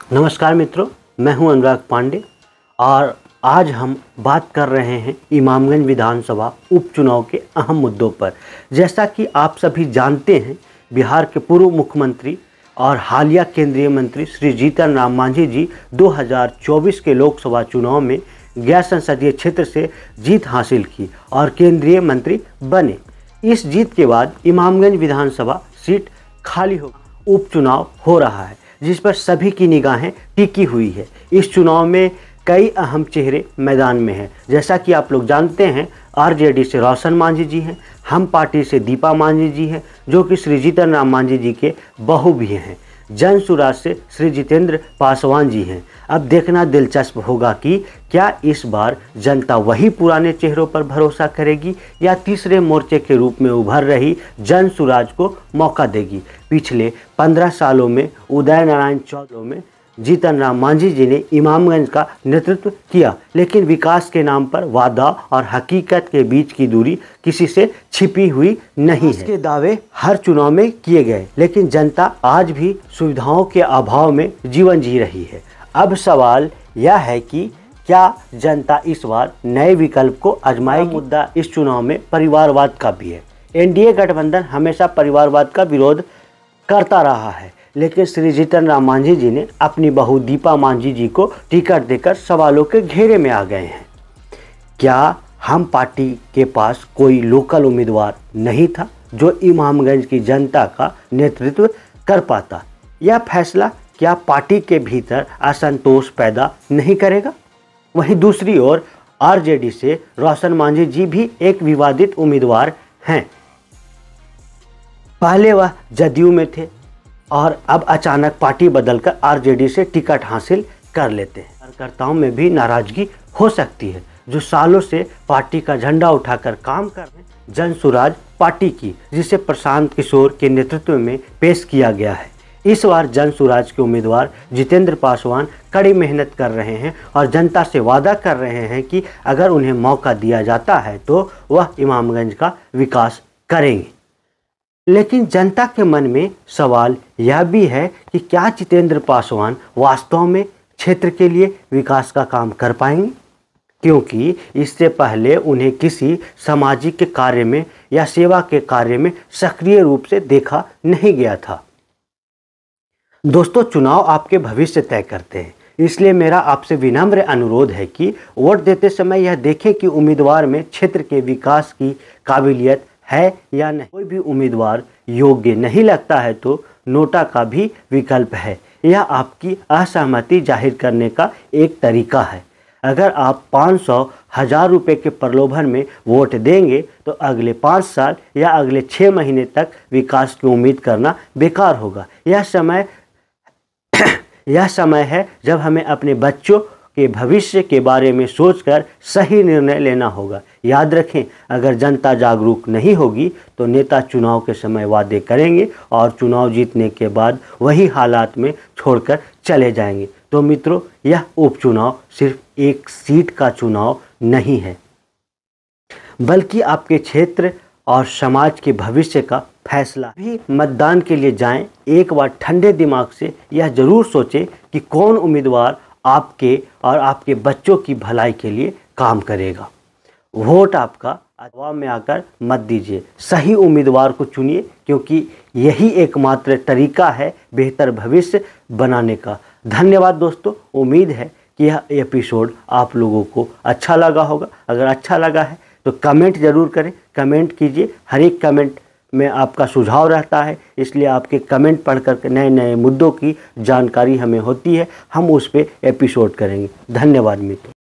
नमस्कार मित्रों, मैं हूं अनुराग पांडे और आज हम बात कर रहे हैं इमामगंज विधानसभा उपचुनाव के अहम मुद्दों पर। जैसा कि आप सभी जानते हैं, बिहार के पूर्व मुख्यमंत्री और हालिया केंद्रीय मंत्री श्री जीतन राम मांझी जी 2024 के लोकसभा चुनाव में गया संसदीय क्षेत्र से जीत हासिल की और केंद्रीय मंत्री बने। इस जीत के बाद इमामगंज विधानसभा सीट खाली हो उपचुनाव हो रहा है, जिस पर सभी की निगाहें टिकी हुई है। इस चुनाव में कई अहम चेहरे मैदान में हैं। जैसा कि आप लोग जानते हैं, आरजेडी से रोशन मांझी जी हैं, हम पार्टी से दीपा मांझी जी हैं, जो कि श्री जीतन राम मांझी जी के बहू भी हैं। जन सुराज से श्री जितेंद्र पासवान जी हैं। अब देखना दिलचस्प होगा कि क्या इस बार जनता वही पुराने चेहरों पर भरोसा करेगी या तीसरे मोर्चे के रूप में उभर रही जन सुराज को मौका देगी। पिछले 15 सालों में उदय नारायण चौधरी में जीतन राम मांझी जी ने इमामगंज का नेतृत्व किया, लेकिन विकास के नाम पर वादा और हकीकत के बीच की दूरी किसी से छिपी हुई नहीं है। इसके दावे हर चुनाव में किए गए, लेकिन जनता आज भी सुविधाओं के अभाव में जीवन जी रही है। अब सवाल यह है कि क्या जनता इस बार नए विकल्प को आजमाएगी। मुद्दा इस चुनाव में परिवारवाद का भी है। एनडीए गठबंधन हमेशा परिवारवाद का विरोध करता रहा है, लेकिन श्री जीतन राम मांझी जी ने अपनी बहू दीपा मांझी जी को टिकट देकर सवालों के घेरे में आ गए हैं। क्या हम पार्टी के पास कोई लोकल उम्मीदवार नहीं था जो इमामगंज की जनता का नेतृत्व कर पाता? यह फैसला क्या पार्टी के भीतर असंतोष पैदा नहीं करेगा? वहीं दूसरी ओर आरजेडी से रोशन मांझी जी भी एक विवादित उम्मीदवार हैं। पहले वह जदयू में थे और अब अचानक पार्टी बदलकर आरजेडी से टिकट हासिल कर लेते हैं। कार्यकर्ताओं में भी नाराजगी हो सकती है, जो सालों से पार्टी का झंडा उठाकर काम कर रहे हैं। जन सुराज पार्टी की, जिसे प्रशांत किशोर के नेतृत्व में पेश किया गया है। इस बार जन सुराज के उम्मीदवार जितेंद्र पासवान कड़ी मेहनत कर रहे हैं और जनता से वादा कर रहे हैं कि अगर उन्हें मौका दिया जाता है तो वह इमामगंज का विकास करेंगे। लेकिन जनता के मन में सवाल यह भी है कि क्या जितेंद्र पासवान वास्तव में क्षेत्र के लिए विकास का काम कर पाएंगे, क्योंकि इससे पहले उन्हें किसी सामाजिक कार्य में या सेवा के कार्य में सक्रिय रूप से देखा नहीं गया था। दोस्तों, चुनाव आपके भविष्य तय करते हैं, इसलिए मेरा आपसे विनम्र अनुरोध है कि वोट देते समय यह देखें कि उम्मीदवार में क्षेत्र के विकास की काबिलियत है या नहीं। कोई भी उम्मीदवार योग्य नहीं लगता है तो नोटा का भी विकल्प है। यह आपकी असहमति जाहिर करने का एक तरीका है। अगर आप 500,000 रुपये के प्रलोभन में वोट देंगे तो अगले 5 साल या अगले 6 महीने तक विकास की उम्मीद करना बेकार होगा। यह समय है जब हमें अपने बच्चों के भविष्य के बारे में सोचकर सही निर्णय लेना होगा। याद रखें, अगर जनता जागरूक नहीं होगी तो नेता चुनाव के समय वादे करेंगे और चुनाव जीतने के बाद वही हालात में छोड़कर चले जाएंगे। तो मित्रों, यह उपचुनाव सिर्फ एक सीट का चुनाव नहीं है, बल्कि आपके क्षेत्र और समाज के भविष्य का फैसला भी। मतदान के लिए जाएं, एक बार ठंडे दिमाग से यह जरूर सोचें कि कौन उम्मीदवार आपके और आपके बच्चों की भलाई के लिए काम करेगा। वोट आपका, अथवा में आकर मत दीजिए, सही उम्मीदवार को चुनिए, क्योंकि यही एकमात्र तरीका है बेहतर भविष्य बनाने का। धन्यवाद दोस्तों, उम्मीद है कि यह एपिसोड आप लोगों को अच्छा लगा होगा। अगर अच्छा लगा है तो कमेंट ज़रूर करें, कमेंट कीजिए। हर एक कमेंट में आपका सुझाव रहता है, इसलिए आपके कमेंट पढ़कर नए नए मुद्दों की जानकारी हमें होती है। हम उस पर एपिसोड करेंगे। धन्यवाद मित्रों।